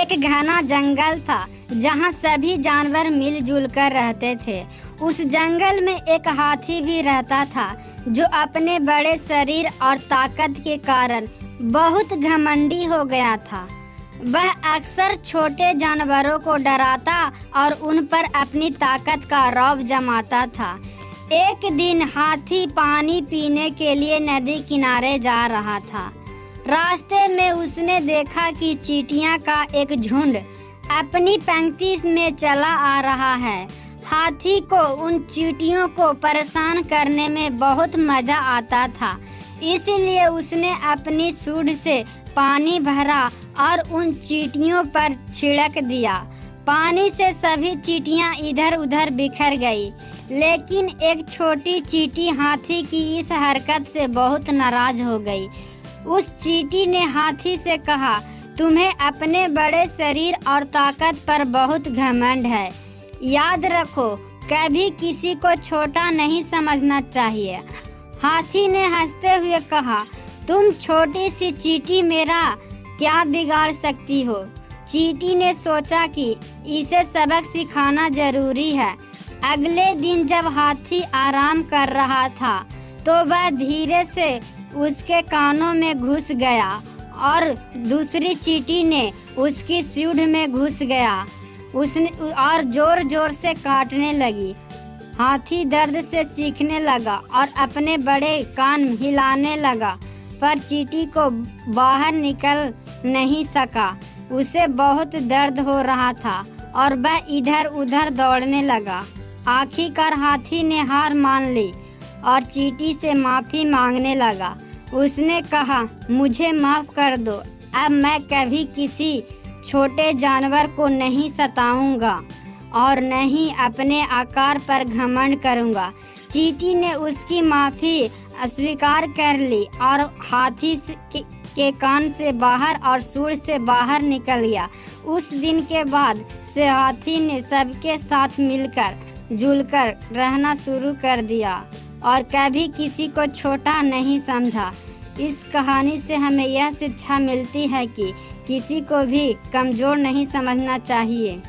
एक घना जंगल था जहाँ सभी जानवर मिलजुल कर रहते थे। उस जंगल में एक हाथी भी रहता था जो अपने बड़े शरीर और ताकत के कारण बहुत घमंडी हो गया था। वह अक्सर छोटे जानवरों को डराता और उन पर अपनी ताकत का रौब जमाता था। एक दिन हाथी पानी पीने के लिए नदी किनारे जा रहा था। रास्ते में उसने देखा कि चींटियों का एक झुंड अपनी पंक्ति में चला आ रहा है। हाथी को उन चींटियों को परेशान करने में बहुत मजा आता था, इसलिए उसने अपनी सूंड से पानी भरा और उन चींटियों पर छिड़क दिया। पानी से सभी चींटियां इधर उधर बिखर गई, लेकिन एक छोटी चींटी हाथी की इस हरकत से बहुत नाराज हो गई। उस चींटी ने हाथी से कहा, तुम्हें अपने बड़े शरीर और ताकत पर बहुत घमंड है। याद रखो, कभी किसी को छोटा नहीं समझना चाहिए। हाथी ने हंसते हुए कहा, तुम छोटी सी चींटी मेरा क्या बिगाड़ सकती हो। चींटी ने सोचा कि इसे सबक सिखाना जरूरी है। अगले दिन जब हाथी आराम कर रहा था तो वह धीरे से उसके कानों में घुस गया और दूसरी चींटी ने उसकी सूंड में घुस गया उसने और जोर जोर से काटने लगी। हाथी दर्द से चीखने लगा और अपने बड़े कान हिलाने लगा, पर चींटी को बाहर निकल नहीं सका। उसे बहुत दर्द हो रहा था और वह इधर उधर दौड़ने लगा। आखिरकार हाथी ने हार मान ली और चींटी से माफी मांगने लगा। उसने कहा, मुझे माफ कर दो, अब मैं कभी किसी छोटे जानवर को नहीं सताऊंगा और न ही अपने आकार पर घमंड करूंगा। चींटी ने उसकी माफी अस्वीकार कर ली और हाथी के कान से बाहर और सूंड से बाहर निकल गया। उस दिन के बाद से हाथी ने सबके साथ मिलकर जुलकर रहना शुरू कर दिया और कभी किसी को छोटा नहीं समझा। इस कहानी से हमें यह शिक्षा मिलती है कि किसी को भी कमजोर नहीं समझना चाहिए।